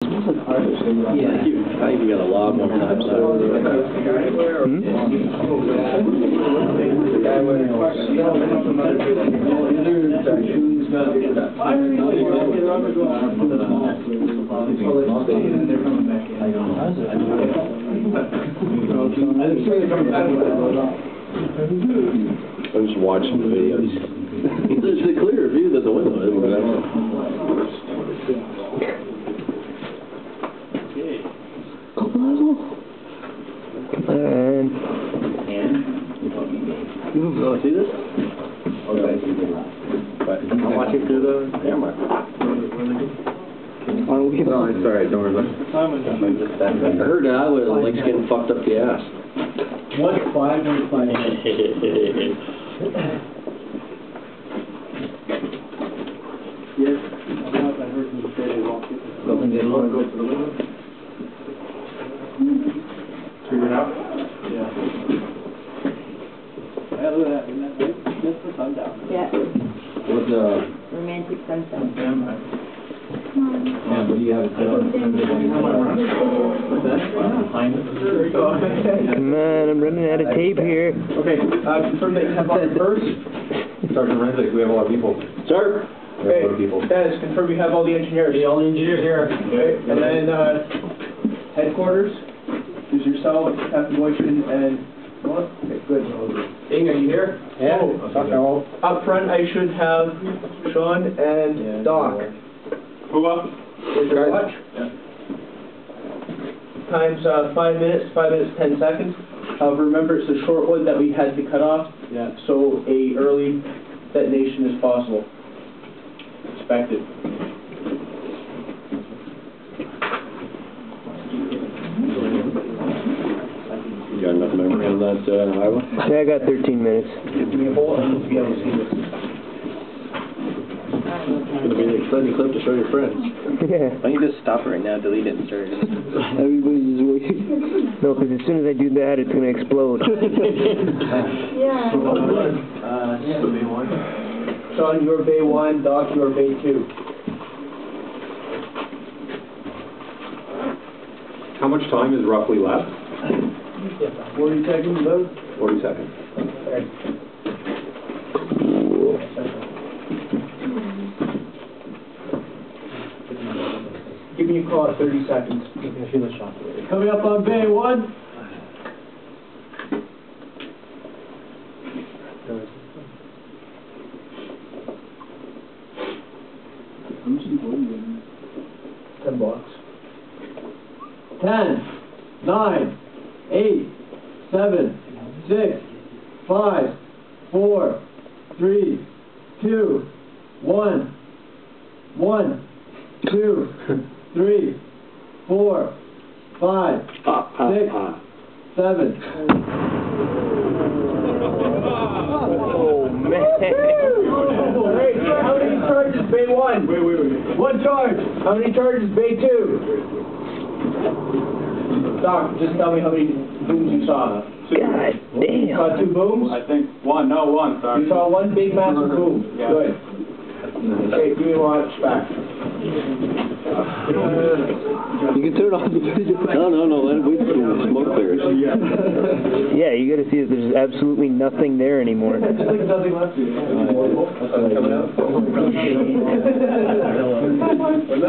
Yeah, I even got a log one time, so. I'm just watching the videos. It's a clear view that the window is. Oh, see this? Okay. I'm watching through the camera. Oh, it's alright, don't worry about it. I heard that I was like getting fucked up the ass. 1-5-1-5. Yes. I heard him say they walked it. You want to go to the window? Figure it out? Yeah. Yeah, look at that. Isn't that great? That's the sundown. Yeah. What's Romantic sunset. Yeah, what do you have? Come on, I'm running out of tape here. Okay, confirm that you have all the first. Sergeant Renzick, we have a lot of people. Sir? We have a lot of people. Dennis, confirm you have all the engineers. All the engineers here. Okay, and then headquarters is yourself, Captain Boykin, and what? Okay, good. Ing, are you here? Yeah. Oh, up front, I should have Sean and Doc. Who up? Is your watch? Yeah. Time's 5 minutes, 5 minutes, 10 seconds. However, remember, it's a short one that we had to cut off, so a early detonation is possible. Expected. You got enough memory on that, Iowa? Yeah, I got 13 minutes. Give me a whole and be able to see this. It's going to be an exciting clip to show your friends. Yeah. Why don't you just stop it right now, delete it, and start it? Everybody's just waiting. No, because as soon as I do that, it's going to explode. Yeah. Sean, you're Bay 1, Doc, you're Bay 2. How much time is roughly left? 40 seconds, though? 40 seconds. Okay. Give me a call at 30 seconds. You can feel the shot. Coming up on Bay 1. $10. 10, 9, 8, 7, 6, 5, 4, 3, 2, 1, 1, 2, 3, 4, 5, 6, 7. Oh, man. Hey, how many charges, Bay 1? Wait. 1 charge. How many charges, Bay 2? Doc, just tell me how many booms you saw. God damn. You saw 2 booms? I think one, sorry. You saw 1 big massive boom. Yeah. Good. Okay, give me a watch back. You can turn off the video. No, let it wait till the smoke clears. Yeah, you got to see that there's absolutely nothing there anymore. There's like nothing left. Coming out? It's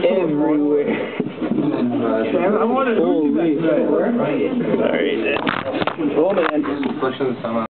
everywhere. I wanted to Holy. do that. Sorry, man. Oh, man.